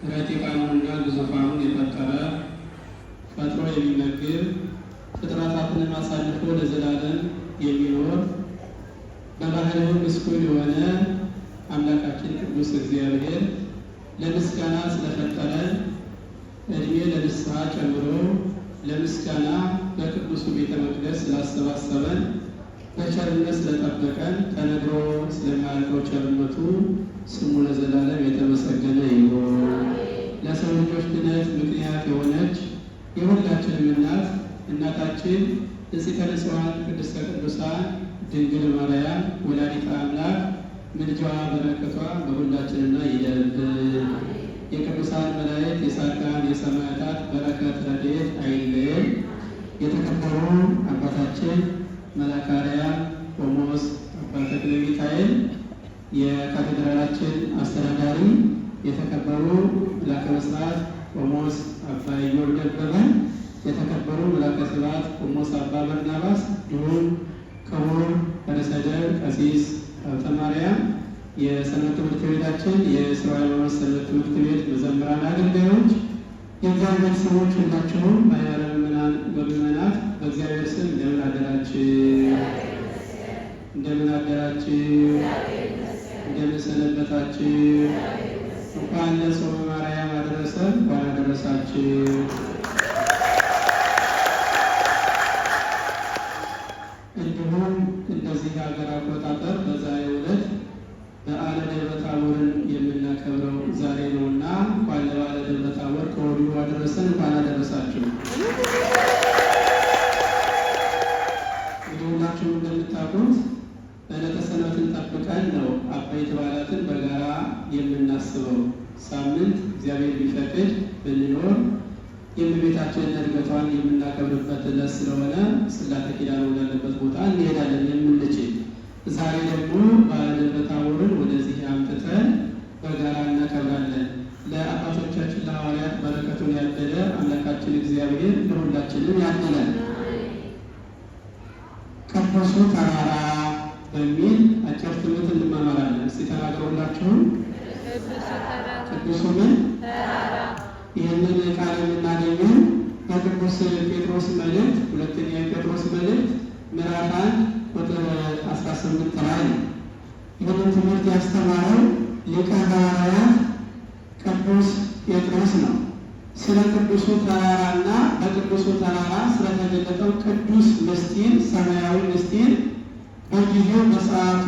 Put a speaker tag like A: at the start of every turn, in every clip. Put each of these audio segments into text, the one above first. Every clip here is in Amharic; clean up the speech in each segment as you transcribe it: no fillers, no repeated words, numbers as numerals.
A: ረቂቃኑንና ግዙፋኑን የፈጠረ ፈጥሮ የሚመግብ ፍጥረታትን አሳልፎ ለዘላለም የሚኖር በባህሪው ምስጉን የሆነ አምላካችን ቅዱስ እግዚአብሔር ለምስጋና ስለፈጠረን እድሜ ለንስሐ ጨምሮ ለምስጋና በቅዱሱ ቤተ መቅደስ ስላሰባሰበን በቸርነት ስለጠበቀን ተነግሮ ስለማያልቀው ቸርነቱ ስሙ ለዘላለም የተመሰገነ ይሁን። ለሰው ልጆች ድነት ምክንያት የሆነች የሁላችንም እናት እናታችን ንጽሕተ ንጹሐን ቅድስተ ቅዱሳን ድንግል ማርያም ወላዲተ አምላክ ምልጃዋ በረከቷ በሁላችንና ይደርብን። የቅዱሳን መላእክት የጻድቃን የሰማዕታት በረከት ረድኤት አይለየን። የተከበሩ አባታችን መልአከ አርያም ቆሞስ አባ ተክለ ሚካኤል የካቴድራላችን አስተዳዳሪ፣ የተከበሩ መልአከ ምስራት ቆሞስ አባ ኢዮብ ደበበ፣ የተከበሩ መልአከ ስብሐት ቆሞስ አባ በርናባስ እንዲሁም ክቡር ርዕሰ ደብር ቀሲስ ሀብተ ማርያም የሰንበት ትምህርት ቤታችን የስርዓተ ሃይማኖት ሰንበት ትምህርት ቤት መዘምራን አገልጋዮች፣ የእግዚአብሔር ሰዎች ሁላችሁም ማኅበረ ምእመናን ወምእመናት በእግዚአብሔር ስም እንደምን አደራችሁ? እንደምን አደራችሁ? እንደምን ሰነበታችሁ? እንኳን ለጾመ ማርያም አደረሰን። እንኳን አደረሳችሁ። እንዲሁም እንደዚህ ሀገር አቆጣጠር በዛሬው ዕለት በዓለ ደብረ ታቦርን የምናከብረው ዛሬ ነውና እንኳን ለበዓለ ደብረ ታቦር ከወዲሁ አደረሰን። እንኳን አደረሳችሁ። እንግዲህ ሁላችሁም እንደምታውቁት በዕለተ ሰንበትን ጠብቀን ነው አበይት በዓላትን በጋራ የምናስበው። ሳምንት እግዚአብሔር ቢፈቅድ ብንኖር የእመቤታችንን ዕርገቷን የምናከብርበት ዕለት ስለሆነ ጽላተ ኪዳን ወዳለበት ቦታ እንሄዳለን የምንችል። ዛሬ ደግሞ በዓለ ደብረ ታቦርን ወደዚህ አምጥተን በጋራ እናከብራለን። ለአባቶቻችን ለሐዋርያት በረከቱን ያደለ አምላካችን እግዚአብሔር ለሁላችንም ያድለን። ቅዱሱ ተራራ በሚል አጭር ትምህርት እንማማራለን። እስቲ ተናገሩላችሁም። ቅዱሱ ምን? ይህንን ቃል የምናገኘው በቅዱስ ጴጥሮስ መልእክት ሁለተኛ የጴጥሮስ መልእክት ምዕራፍ 1 ቁጥር 18 ላይ ነው። ይህንን ትምህርት ያስተማረው ሊቀ ሐዋርያት ቅዱስ ጴጥሮስ ነው። ስለ ቅዱሱ ተራራና በቅዱሱ ተራራ ስለተገለጠው ቅዱስ ምስጢር፣ ሰማያዊ ምስጢር በጊዜው በሰዓቱ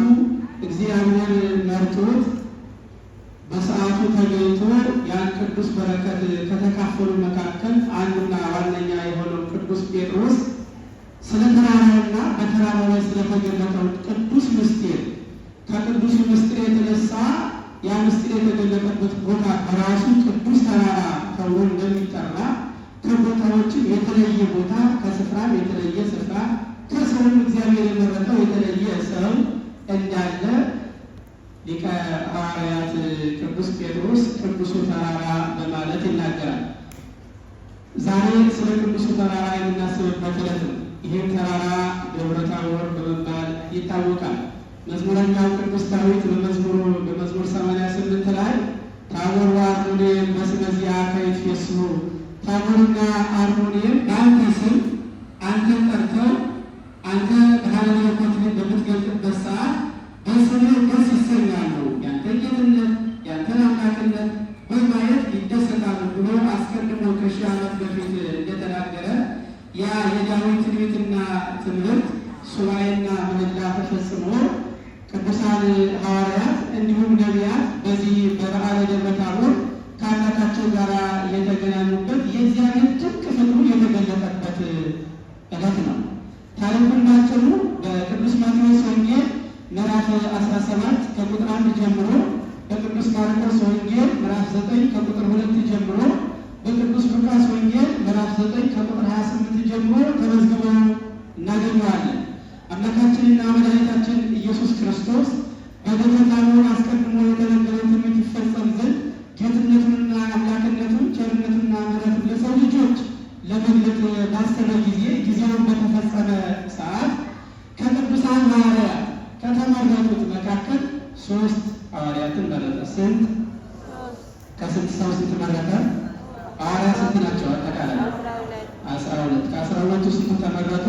A: እግዚአብሔር መርቶት በሰዓቱ ተገኝቶ ያን ቅዱስ በረከት ከተካፈሉ መካከል አንዱና ዋነኛ የሆነው ቅዱስ ጴጥሮስ ስለ ተራራውና በተራራው ላይ ስለተገለጠው ቅዱስ ምስጢር ከቅዱሱ ምስጢር የተነሳ ያ ምስጢር የተገለጠበት ቦታ በራሱ ቅዱስ ተራራ ተብሎ እንደሚጠራ ከቦታዎችም የተለየ ቦታ ከስፍራም የተለየ ስፍራ ከሰውም እግዚአብሔር የመረጠው የተለየ ሰው እንዳለ ሊቀ ሐዋርያት ቅዱስ ጴጥሮስ ቅዱሱ ተራራ በማለት ይናገራል። ዛሬ ስለ ቅዱሱ ተራራ የምናስብበት ዕለት ነው። ይህም ተራራ ደብረ ታቦር በመባል ይታወቃል። መዝሙረኛው ቅዱስ ዳዊት በመዝሙር 88 ላይ ታቦር ወአርሞንዔም በስመ ዚአከ ይትፌስሑ፣ ታቦርና አርሞንዔም በአንተ ስም አንተን ጠርተው አንተ ብርሃነ መለኮትን በምትገልጥበት ሰዓት በስምህ ደስ ይሰኛሉ፣ ያንተ ጌትነት ያንተን አምላክነት በማየት ይደሰታሉ ብሎ አስቀድሞ ከ1000 ዓመት በፊት እንደተናገረ ያ የዳዊት ትንቢትና ትምህርት ሱባዔና ምህላ ተፈጽሞ ቅዱሳን ሐዋርያት እንዲሁም ነቢያት በዚህ በበዓለ ደብረ ታቦር ከአምላካቸው ጋር የተገናኙበት የእግዚአብሔር ድንቅ ፍቅሩ የተገለጠበት ዕለት ነው። ታሪኩን ባጭሩ በቅዱስ ማቴዎስ ወንጌል ምዕራፍ 17 ከቁጥር 1 ጀምሮ፣ በቅዱስ ማርቆስ ወንጌል ምዕራፍ 9 ከቁጥር 2 ጀምሮ፣ በቅዱስ ሉቃስ ወንጌል ምዕራፍ 9 ከቁጥር 28 ጀምሮ ተመዝግቦ እናገኘዋለን። አምላካችንና መድኃኒታችን ኢየሱስ ክርስቶስ በደብረ ታቦር አስቀድሞ የተነገረው ትንቢት ይፈጸም ዘንድ ጌትነቱንና አምላክነቱን ቸርነቱንና ምሕረቱን ለሰው ልጆች ለመግለጥ ባሰበ ጊዜ ጊዜውን በተፈጸመ ሰዓት ከቅዱሳን ሐዋርያት ከተመረጡት መካከል 3 ሐዋርያትን መረጠ። ስንት? ከስንት ሰው ስንት ተመረጠ? ሐዋርያት ስንት ናቸው? አጠቃላይ 12። ከ12 ስንቱ ተመረጡ?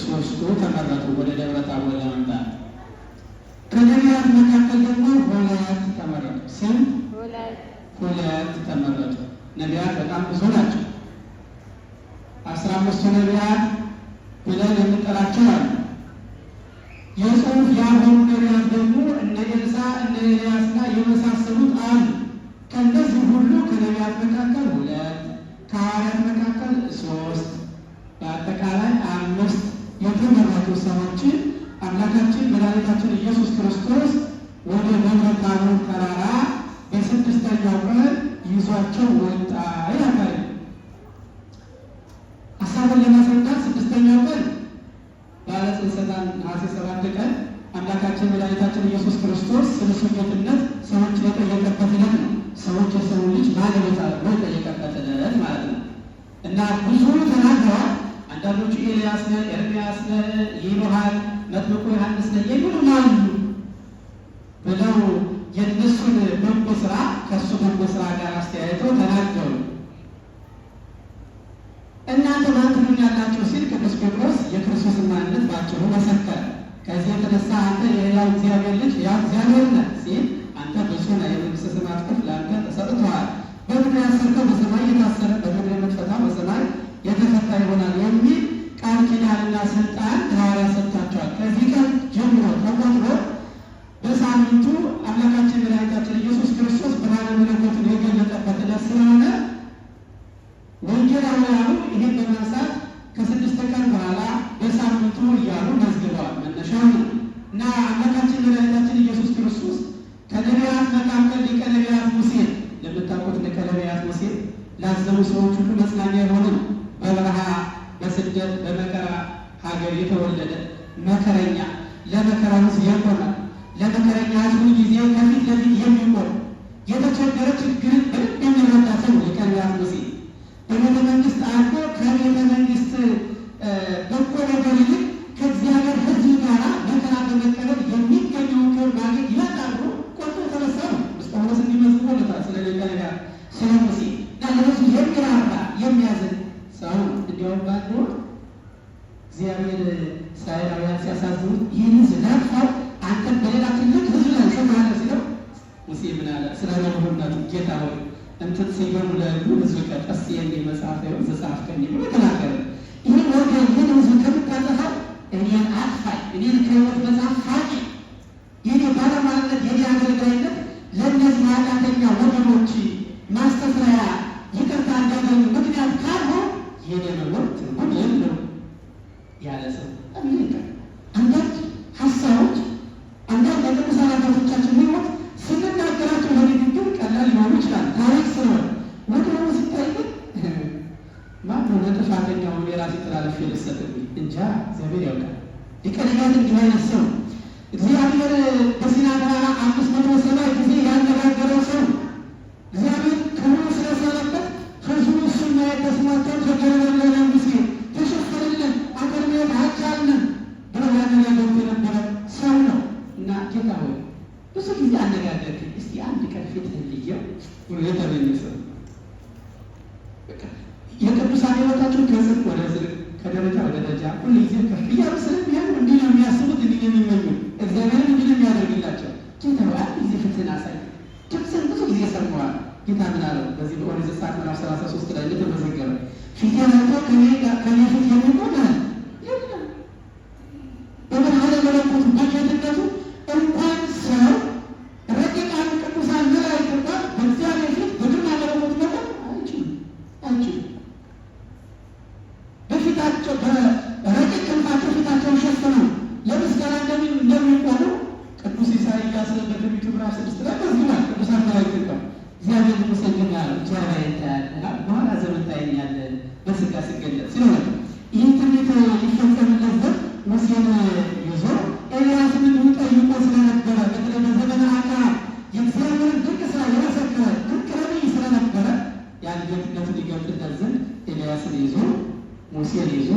A: ሶስቱ ተመረጡ ወደ ደብረ ታቦር ለመምጣት። ከነቢያት መካከል ደግሞ 2 ተመረጡ። ስንት? 2 ተመረጡ። ነቢያት በጣም ብዙ ናቸው። 15ቱ ነቢያት ብለን የምንጠራቸው አሉ። የጽሑፍ ያልሆኑ ነቢያት ደግሞ እነ ኤልሳ እነ ኤልያስና የመሳሰሉት አሉ። ከእነዚህ ሁሉ ከነቢያት መካከል 2፣ ከሐዋርያት መካከል 3፣ በአጠቃላይ 5 የተመረጡ ሰዎችን አምላካችን መድኃኒታችን ኢየሱስ ክርስቶስ ወደ ደብረ ታቦር ተራራ በ6ኛው ቀን ይዟቸው ወጣ ይላል። ሀሳቡን ለማስረዳት 6ኛው ቀን በዓለ ጽንሰታን ነሐሴ 7 ቀን አምላካችን መድኃኒታችን ኢየሱስ ክርስቶስ ስለ እሱ ጌትነት ሰዎች የጠየቀበት ዕለት ነው። ሰዎች የሰው ልጅ ባለቤት አድርጎ የጠየቀበት ዕለት ማለት ነው እና ብዙ ተናግረዋል። አንዳንዶቹ ኤልያስ ነህ፣ ኤርምያስ ነህ ይሉሃል፣ መጥምቁ ዮሐንስ ነህ የሚሉም አሉ ብለው የእነሱን በጎ ስራ ከእሱ በጎ ስራ ጋር አስተያይተው ተናገሩ። እናንተ ማን ትሉኛላችሁ ሲል ቅዱስ ጴጥሮስ የክርስቶስን ማንነት ባጭሩ መሰከረ። ከዚህ የተነሳ አንተ የሕያው እግዚአብሔር ልጅ ሕያው እግዚአብሔር ነህ ሲል አንተ ብፁዕ ነህ፣ የመንግሥተ ሰማያት ክፍል ለአንተ ተሰጥቶሃል፣ በምድር ያሰርከው በሰማይ የታሰረ፣ በምድር የምትፈታው በሰማይ የተፈታ ይሆናል የሚል ቃል ኪዳንና ስልጣን ለሐዋርያት ሰጥቷቸዋል። ከዚህ ቀን ጀምሮ ተቆጥሮ በሳምንቱ አምላካችን መድኃኒታችን ኢየሱስ ክርስቶስ ብርሃነ መለኮቱን የገለጠበት ዕለት ስለሆነ ወንጌላውያኑ ይህን በማንሳት ከ6 ቀን በኋላ በሳምንቱ እያሉ መዝግበዋል። መነሻው እና አምላካችን መድኃኒታችን ኢየሱስ ክርስቶስ ከነቢያት መካከል ሊቀ ነቢያት ሙሴ ለምታውቁት ሊቀ ነቢያት ሙሴ ላዘኑ ሰዎች ሁሉ መጽናኛ የሆነ ነው። በበረሃ በስደት በመከራ ሀገር የተወለደ መከረኛ፣ ለመከራ ሕዝብ የቆመ ለመከረኛ ሕዝቡ ጊዜ ከፊት ለፊት የሚቆም የተቸገረ ችግርን በልብ የሚረዳ ሰው ሊቀ ነቢያት ሙሴ በቤተ መንግስት አልፎ ከቤተ መንግስት በጎ ነገር ይልቅ ከእግዚአብሔር ሕዝብ ጋር መከራ በመቀበል የሚገኘውን ክብር ማግኘት ይመጣሉ። ቆርጦ የተነሳ ነው። ጳውሎስ እንዲመዝግቦለታል ስለ ሊቀ ነቢያት ስለ ሙሴ እና ለሕዝቡ የሚራራ የሚያዝን ሰው እንዲያውም ባንድ እግዚአብሔር እስራኤላውያን ሲያሳዝኑት ይህን ሕዝብ ነቅፈው አንተን በሌላ ትልቅ ሕዝብ ላይ ሾመሃለሁ ሲለው ሙሴ ምን አለ? ስለ ለሁሉነቱ ጌታ ሆይ እንትን ሲገሩ ለሉ ሕዝብ ቀጠስ የሚል መጽሐፍ ይሁን ዘጸአትከኒ ብሎ ተናገረ። ይህን ወገን ይህን ሕዝብ ከምታጠፋው እኔን አጥፋኝ፣ እኔን ከሕይወት መጽሐፍ ፋቂ። የኔ ባለሟልነት የኔ አገልጋይነት ለእነዚህ ኃጢአተኛ ወገኖች ማስተስረያ ይቅርታ እንዳገኙ ምክንያት ካልሆን የኔ መኖር ትርጉም የለው ያለ ሰው አሜሪካ። አንዳንድ ሀሳቦች አንዳንድ የቅዱሳን አባቶቻችን ሕይወት ስንናገራቸው ለንግግር ቀላል ሊሆኑ ይችላል። ታሪክ ስለሆነ ወደ ሆኑ ሲታይ ግን ማነው ለጥፋተኛውን የራሴ ተላልፌ ልሰጥብኝ እንጃ እግዚአብሔር ያውቃል። ሊቀ ነቢያት እንዲህ አይነት ሰው እግዚአብሔር በሲና ተራራ 570 ጊዜ ያነጋገረው ሰው እግዚአብሔር ክብሩ ስለሰለበት ሕዝቡ እሱን ማየት ተስኗቸው ተገረመለ ሙሴ ተሸፈንልን አገር መሄድ አልቻልንም ብለው ያነጋገሩት የነበረ ሰው ነው እና ጌታ ሆይ ብዙ ጊዜ አነጋገር እስቲ አንድ ቀን ፊትህን ልየው ብሎ የተመኘ ሰው የቅዱሳን ሕይወታቸው ከጽድቅ ወደ ጽድቅ ከደረጃ ወደ ደረጃ ሁሉ ጊዜ ከፍ እያሉ ስለሚሄዱ እንዲህ ነው የሚያስቡት፣ እንዲህ ነው የሚመኙ። እግዚአብሔር እንዲህ ነው የሚያደርግላቸው። ጌታ ሆይ አንድ ጊዜ ፊትህን አሳይ። ድምፅህን ብዙ ጊዜ ሰምተዋል። ጌታ ምን አለው? በዚህ በኦሪት ዘጸአት ምዕራፍ 33 ላይ እንደተመዘገበ ፊቴን አይቶ ከኔ ፊት የሚቆም የለም። በብርሃነ መለኮቱ በጌትነቱ እንኳን ሰው ረቂቃን ቅዱሳን መላእክት እንኳን በእግዚአብሔር ፊት በግርማ መለኮት መቆም አይችሉም። በፊታቸው በረቂቅ ክንፋቸው ፊታቸውን ሸፍነው ለምስጋና እንደሚቆሙ ቅዱስ ኢሳይያስ በትንቢቱ ምዕራፍ 6 ላይ መዝግቧል። ቅዱሳን መላእክት እንኳን እግዚአብሔር ይመስገን ያለው ጀርባ ይታያል በኋላ ዘመን ታየኛለህ በስጋ ሲገለጥ ስለሆነ ይህን ትንቢት ሊፈጸምለት ዘንድ ሙሴን ይዞ ኤልያስን እንዲሁ ጠይቆ ስለነበረ በተለይ በዘመነ አክዓብ የእግዚአብሔርን ድንቅ ስራ የመሰከረ ድንቅ ነቢይ ስለነበረ ያን ጌትነቱን ሊገልጥለት ዘንድ ኤልያስን ይዞ ሙሴን ይዞ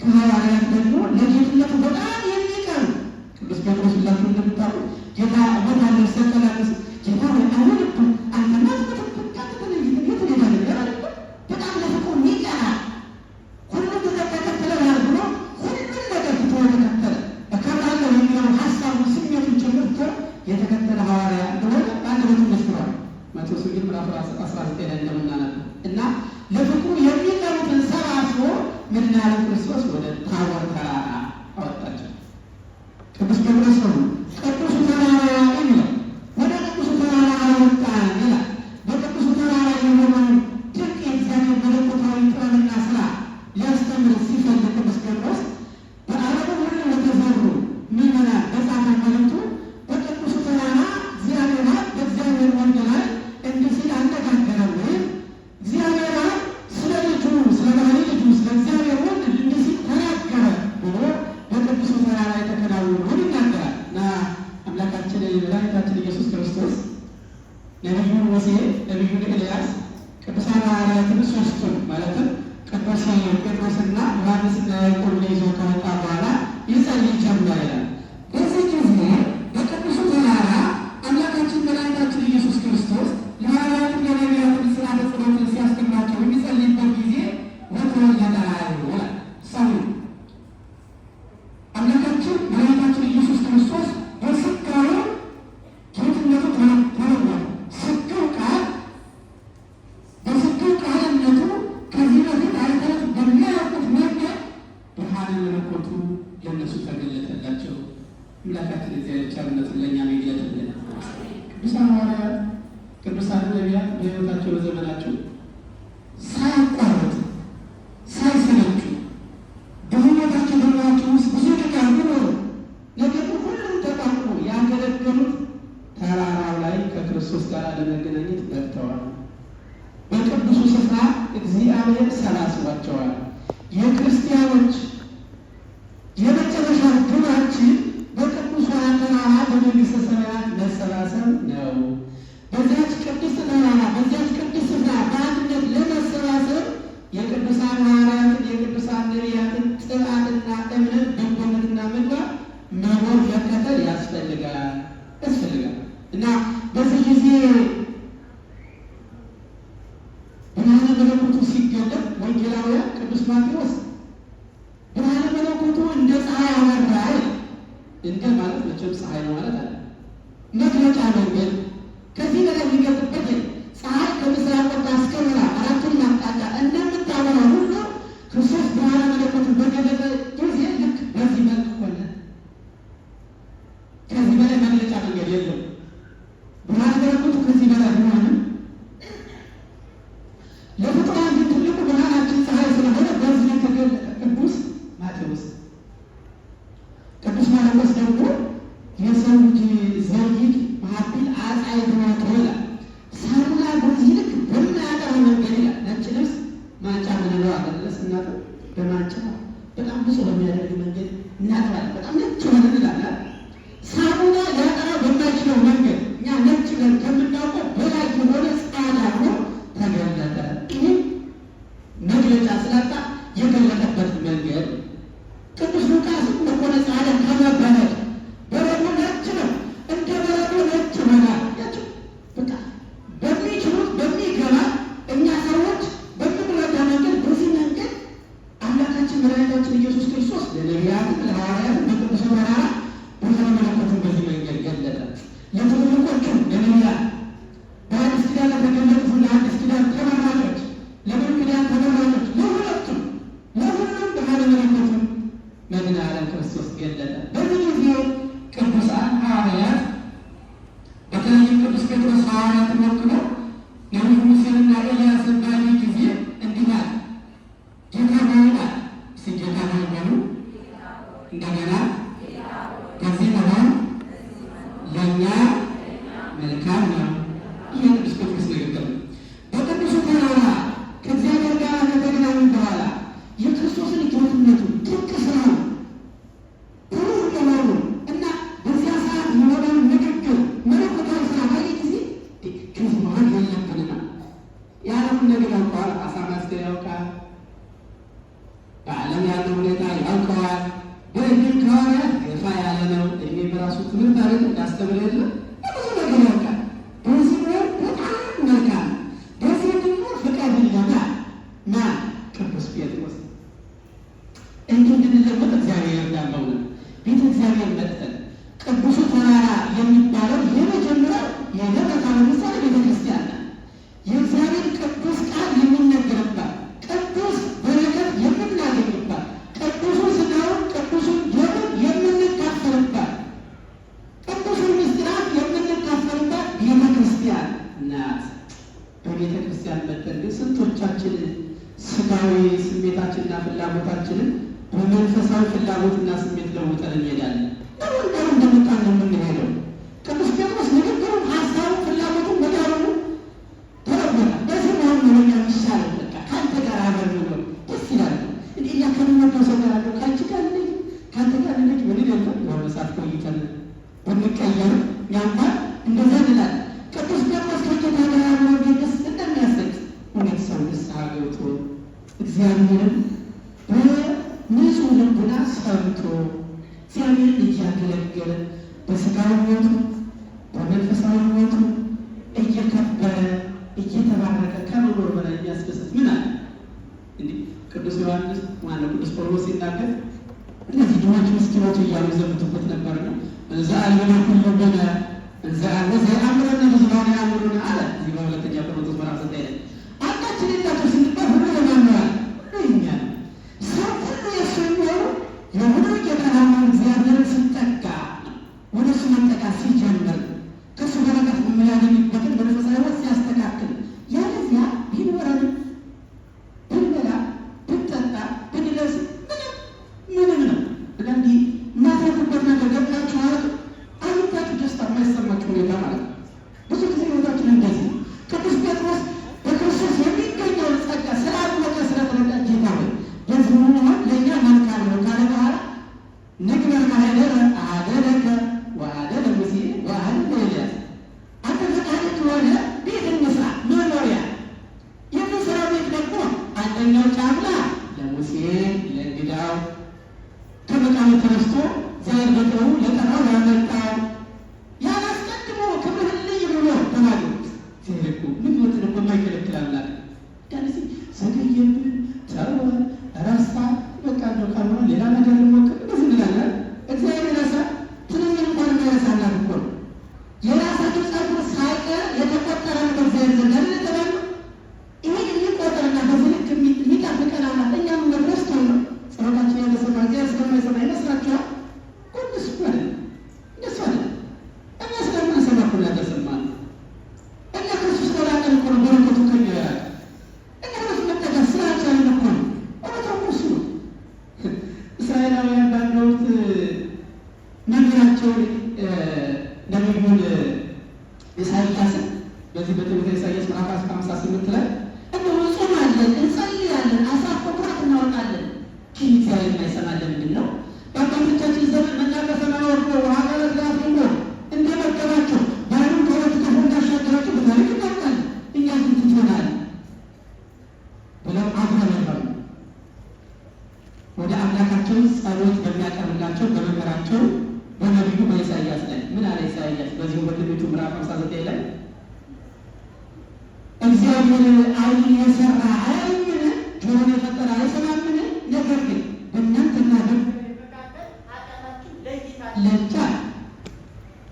A: ከሐዋርያት ደግሞ ለጌትነቱ በጣም የሚቀርብ ቅዱስ ጴጥሮስ ሁላችሁ እንደምታውቁት ጌታ እሞታለሁ እሰቀላለሁ ጌታ ወይ አሁን አንተና ትምህርት ወንጌል ምዕራፍ 19 ላይ እንደምናነበው እና ለፍቅሩ የሚቀሩትን ሰባስቦ ምን ያለ ክርስቶስ ወደ ታቦር ተራራ አወጣቸው። ቅዱስ ጴጥሮስ ነው ቅዱሱ ተራራ የሚለው ወደ ቅዱሱ ተራራ አወጣን ይላል። በቅዱሱ ተራራ የሆነውን ድንቅ የእግዚአብሔር መለኮታዊ ጥበብና ስራ ሊያስተምር ሲፈልግ ቅዱስ ጴጥሮስ በዓለሙ ሁሉ ለተዘሩ ምዕመናን በጻፈ መልእክቱ በቅዱሱ ተራራ እግዚአብሔር በእግዚአብሔር ወልድ ላይ እንዲህ ሲል አነጋገረ ወይም እግዚአብሔር ስለ ልጁ ስለ ባህሪ ልጁ ስለ እግዚአብሔር ወልድ እንዲህ ሲል ተናገረ ብሎ በቅዱሱ ተራራ የተከናወነውን ይናገራል እና አምላካችን መድኃኒታችን ኢየሱስ ክርስቶስ ነቢዩን ሙሴ፣ ነቢዩን ኤልያስ፣ ቅዱሳን ሐዋርያትን ሦስቱን ማለትም ቅዱስ ጴጥሮስና ዮሐንስና ያዕቆብን ይዞ ከወጣ በኋላ ይጸልይ ጀመረ ይላል። በዚህ ጊዜ በቅዱሱ ተራራ አምላካችን መድኃኒታችን ኢየሱስ ክርስቶስ ለሐዋርያትና ለነቢያትን ሥርዓተ ጸሎትን ሲያስተምራቸው የሚጸልይበት ጊዜ ወተወለደ ይላል። ሰው አምላካችን መድኃኒታችን ኢየሱስ ክርስቶስ በስጋው ጌትነቱ ተለወጠ። ስጋው ቃል በስጋው ቃልነቱ ከዚህ በፊት አይተውት በሚያውቁት መንገድ ብርሃነ መለኮቱ ለእነሱ ተገለጠላቸው። አምላካችን እግዚአብሔር ቸርነቱን ለእኛ ይግለጥልን። ቅዱሳን ሐዋርያት፣ ቅዱሳን ነቢያት በሕይወታቸው በዘመናቸው ሳያቋርጡ ሳይሰለቹ በሕይወታቸው በኑሯቸው ውስጥ ብዙ ድካም ቢኖሩ ነገር ግን ሁሉም ተቋቁሞ ያገለገሉት ተራራው ላይ ከክርስቶስ ጋር ለመገናኘት በቅተዋል። በቅዱሱ ስፍራ እግዚአብሔር ሰባስቧቸዋል። የክርስቲያኖች የመጨረሻ ግባችን በቅዱሱ ተራራ በመንግሥተ ሰማያት መሰባሰብ ነው። በዚያች ቅድስት ተራራ በዚያች ቅድስት ስፍራ በአንድነት ለመሰባሰብ የቅዱሳን ሐዋርያትን የቅዱሳን ነቢያትን ጽናትና እምነት በጎነትና ምግባር መኖር መከተል ያስፈልጋል እና በዚህ ጊዜ ብርሃነ መለኮቱ ሲገለጥ ወንጌላውያን ቅዱስ ማቴዎስ ብርሃነ መለኮቱ እንደ ፀሐይ አበራ እንደ ማለት መቼም ፀሐይ ነው ማለት አለ መግለጫ መንገድ ከዚህ በላይ የሚገልጥበት ፀሐይ ከምስራቅ ወጥታ እስከ ምዕራብ አራቱን አቅጣጫ እንደምታበራ ሁሉ ክርስቶስ ብርሃነ መለኮቱ በገለጠ ጊዜ ልክ በዚህ መልክ ሆነ። ከዚህ በላይ መግለጫ መንገድ የለም። ብርሃነ መለኮቱ ከዚህ በላይ ቢሆንም ለፍጡራን ግን ትልቁ ብርሃናችን ፀሐይ ስለሆነ በዚህ የተገለጠ ቅዱስ ማቴዎስ። ቅዱስ ማርቆስ ደግሞ የሰው ልጅ ዘይት ማዕድን አጣይ ብኖት ይላል። ሳሙና በዚህ ልክ በማያጠራ መንገድ ይላል። ነጭ ልብስ ማንጫ ምንለው አለለስ እናት በማንጫ በጣም ብዙ በሚያደርግ መንገድ እናጥባለን። በጣም ነጭ ሆነን ይላል። ሳሙና ሊያጠራ በማይችለው መንገድ እኛ ነጭ ነን ከምናውቀው በላይ የሆነ ጻዳ ሆኖ ተገለጠ። ይህ መግለጫ ስላጣ የገለጠበት መንገድ ቅዱስ ሉቃስ እንደሆነ ጻዳ ከመበለጥ በረዶ ነጭ ነው እንደ በረዶ ነጭ ሆናል። በቃ በሚችሉት በሚገባ እኛ ሰዎች በምንረዳ መንገድ በዚህ መንገድ አምላካችን መድኃኒታችን ኢየሱስ ክርስቶስ ለነቢያትም ለሐዋርያትም በቅዱስ ተራራ ብርሃነ መለኮቱን በዚህ መንገድ ገለጠ። ለትልልቆቹም ለነቢያት በአዲስ ኪዳን ለተገለጡት ለአዲስ ኪዳን ተመራጮች፣ ለብሉይ ኪዳን ተመራጮች፣ ለሁለቱም ለሁሉም ብርሃነ መለኮቱን መድኃኔ ዓለም ክርስቶስ ገለጠ። በዚህ ጊዜ ቅዱሳን ሐዋርያት በተለይም ቅዱስ ጴጥሮስ ሐዋርያትን ወክሎ ነቢዩ ሙሴንና ኤልያስን ባየ ጊዜ እንዲህ አለ፣ ጌታ ሆይ አለ። እስኪ ጌታ ሆይ በሉ እንደገና። ከዚህ መሆን ለእኛ መልካም ነው። ይህ ቅዱስ ጴጥሮስ ንግግር ነው። በቅዱሱ ተራራ ከእግዚአብሔር ጋር ከተገናኙ በኋላ የክርስቶስን ጌትነቱን ድንቅ ስራውን ብሩህ ለሆኑ እና በዚያ ሰዓት የሆነውን ንግግር መለኮታዊ ስራ ባየ ጊዜ ከዚህ መሆን የለብንና የዓለሙን ነገር ያውቀዋል። አሳ ማስገር ያውቃል። በዓለም ያለው ሁኔታ ያውቀዋል። በእድሜም ከሐዋርያት ገፋ ያለ ነው። እድሜ በራሱ ትምህርት አለ እንዳስተምር የለ ብዙ ነገር ያውቃል። በዚህ ወር በጣም መልካም በዚህ ደግሞ ፍቃድ ይለናል። ማን? ቅዱስ ጴጥሮስ። እንዲህ እንድንለወጥ እግዚአብሔር እንዳለው ነው። ቤተ እግዚአብሔር መጥተን ቅዱሱ ተራራ የሚባለው የመጀመሪያው የደብረ ታቦር ምሳሌ ቤተ ክርስቲያን ነው። በቤተ ክርስቲያን መጠን ግን ስንቶቻችን ስጋዊ ስሜታችንና ፍላጎታችንን በመንፈሳዊ ፍላጎትና ስሜት ለውጠን እንሄዳለን? ለወንደሩ እንደምጣን ነው የምንሄደው። ቅዱስ ጴጥሮስ ንግግሩን፣ ሀሳቡ፣ ፍላጎቱን በዳሩ ተረጎመ። በዚህ መሆን ነው እኛ የሚሻለው። በቃ ከአንተ ጋር አብረን ነው ደስ ይላል። እንዲህ እኛ ከምንወደው ሰው ጋር አለው ከአንቺ ጋር ልጅ ከአንተ ጋር ልጅ ምን ይደለ የሆነ ሰዓት ቆይተን ብንቀየር ያንኳን እንደዛ እንላለን። ቅዱስ ጴጥሮስ ከጌታ ጋር ያለው ደስ እንደሚያሰጥ እውነት ሰው ንስሐ ገብቶ እግዚአብሔርን በንጹህ ልቡና ሰምቶ እግዚአብሔርን እያገለገለ በስጋዊ ሕይወቱ በመንፈሳዊ ሕይወቱ እየከበረ እየተባረከ ከመኖር በላይ የሚያስደስት ምን አለ? እንዲህ ቅዱስ ዮሐንስ ማነው ቅዱስ ጳውሎስ ሲናገር እነዚህ ድሆች ምስኪኖች እያሉ ይዘምቱበት ነበር ነው እዛ አልበና ሁሉ በነ እዛ አለዘ አምረና ብዙሃን ያምሩና አለ። እዚህ በሁለተኛ ቆሮንቶስ ምዕራፍ 9 ላይ አንዳችን የላቸው ስንባል ሁሉ ለማንዋል እኛ ሰው ሁሉ የሱ የሚሆኑ የሆነ የተናመን እግዚአብሔርን ስንጠጋ ወደ እሱ መጠጋት ሲጀምር ከእሱ በረከት የምናገኝበትን መንፈሳዊ ሕይወት ሲያስተካክል ያለዚያ ቢኖረን ብንበላ ብንጠጣ ብንለብስ ምንም ነው እንዲህ እናትረኩበት ነገር ገብታችኋል አይታችሁ ደስታ የማይሰማችሁ ሁኔታ ማለት ነው። ብዙ ጊዜ ሕይወታችን እንደዚህ ቅዱስ ጴጥሮስ በክርስቶስ የሚገኘውን ጸጋ ስላወቀ ስለተረዳ ጌታ ሆይ በዚህ መሆን ለእኛ መልካም ነው ካለ በኋላ ንግበር ማህደረ አደረከ ወአደረ ሙሴ ወአደረ ኤልያስ አንተ ፈቃድ ከሆነ ቤት እንስራ መኖሪያ የምንሰራው ቤት ደግሞ አንደኛው ጫማ ለሙሴ ለእንግዳው ከመቃሙ ተነስቶ ዛሬ በቀሩ ለጠራው ያመጣው ያላስቀድሞ ክብርህን ልይ ብሎ ተናገሩት። ሲልኩ ምን ወጥቶ በማይከለክል አምላክ ዳንሲ ዘገየብን ተወ ረሳ በቃ ነው ካልሆነ ሌላ ነገር ልሞክር እንደዚህ እንላለን። እግዚአብሔር ረሳ ትንኝ እንኳን የማይረሳና እኮ ነው የራሳቸው ጸጉር ሳይቀር የተቆጠረ ነገር እግዚአብሔር ዘንድ ለምን ተባሉ? ይሄ የሚቆጠርና በዚህ ልክ የሚጠብቀን አምላክ እኛም መድረስ ነው ጸሎታችን ያለሰማ እግዚአብሔር ስለማይሰማ ይመስላችኋል? ቁንስ ሆነ እንደሱ አለ። እኛ ስለምንሰማ እኮ ያልተሰማ ነው። እኛ ክርስቶስ ተላቀን እኮ ነው በረከቱ ከኛ ያለ እኛ ከሱ መጠጋት ስላልቻልን እኮ ነው። እውነታው እሱ ነው። እስራኤላውያን በአንድ ወቅት መምህራቸውን ነቢዩን ኢሳይያስን በዚህ በትንቢተ ኢሳይያስ ምዕራፍ 58 ላይ እንደው እንጾማለን፣ እንጸልያለን፣ አስራት በኩራት እናወጣለን ግን እግዚአብሔር የማይሰማልን ምንድን ነው? በአባቶቻችን ዘመን መና ከሰማይ ወርዶ ውሃ ከዕለት ላይ አፍልቆ እንደመገባቸው ባህሩን ከሁለት ከፍሎ እንዳሻገራቸው በታሪክ እናውቃለን። እኛ ግን ትቶናል ብለው አጉረመረሙ። ወደ አምላካቸው ጸሎት በሚያቀርብላቸው በመምህራቸው በነቢዩ በኢሳይያስ ላይ ምን አለ ኢሳይያስ? በዚሁ በትንቢቱ ምዕራፍ 59 ላይ እግዚአብሔር ዓይንን የሰራ አያይምን? ጆሮን የፈጠረ አይሰማምን? ነገር ግን በእናንተና ለይቷል።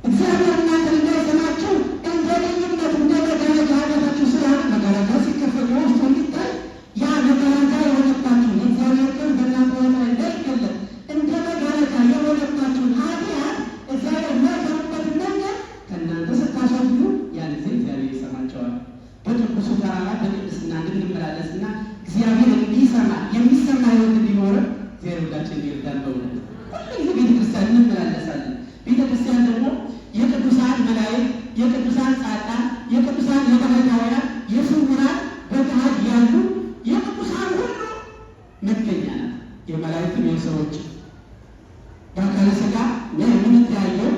A: እግዚአብሔር እናንተን እንዳይሰማችሁ እንደ ልዩነት እንደ መጋረጃ ኃጢአታችሁ ስለሆነ መጋረጃ ሲከፈት ውስጡ እንዲታይ ያ መጋረጃ የሆነባችሁ የእግዚአብሔር ክብር በእናንተ ላይ እንዳይገለጥ እንደ መጋረጃ የሆነባችሁን ኃጢአት እግዚአብሔር የማይሰማበትን ነገር ከእናንተ ስታስወግዱ ያን ጊዜ እግዚአብሔር ይሰማቸዋል። በቅዱሱ ተራራ በቅድስና እንድንመላለስና እግዚአብሔር እንዲሰማ የሚሰማ ሕይወት እንዲኖረን እግዚአብሔር ሁላችን ይርዳን። በእውነት ሁሉ ጊዜ ቤተክርስቲያን እንመላለሳለን። ቤተክርስቲያን ደግሞ የቅዱሳን መላእክት፣ የቅዱሳን ጻድቃን፣ የቅዱሳን የባሕታውያን፣ የስውራን በገሃድ ያሉ የቅዱሳን ሁሉ መገኛ ናት። የመላእክትም የሰዎች በአካለ ሥጋ የምንተያየው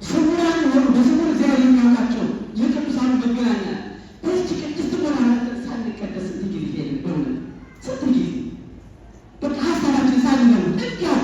A: ስውራን የሆኑ በስውር እግዚአብሔር የሚያውቃቸው የቅዱሳኑ መገናኛ ናት። በዚች ቅድስት ቦታ ሳንቀደስ ስንት ጊዜ ሄድን? በእውነት ስንት ጊዜ በቃ ሀሳባችን ሳንለውጥ እንዲያው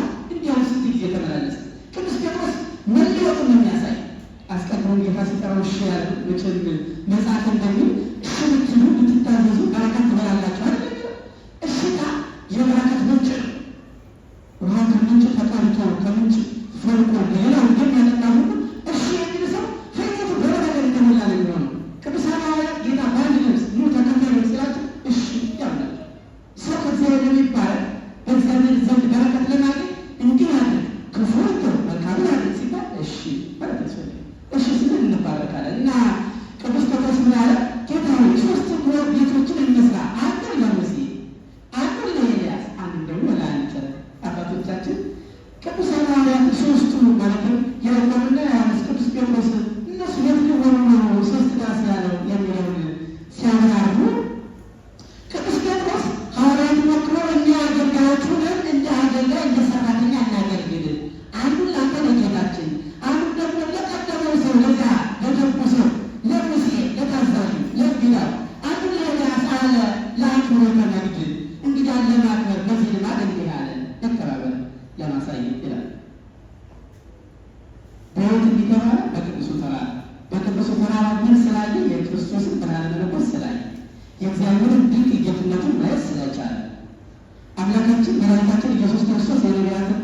A: የተባለ በቅዱሱ ተራራ በቅዱሱ ተራራ ግን ስላየ የክርስቶስን ብርሃነ መለኮት ስላየ የእግዚአብሔርን ድንቅ ጌትነቱን ማየት ስለቻለ አምላካችን መድኃኒታችን ኢየሱስ ክርስቶስ የነቢያትን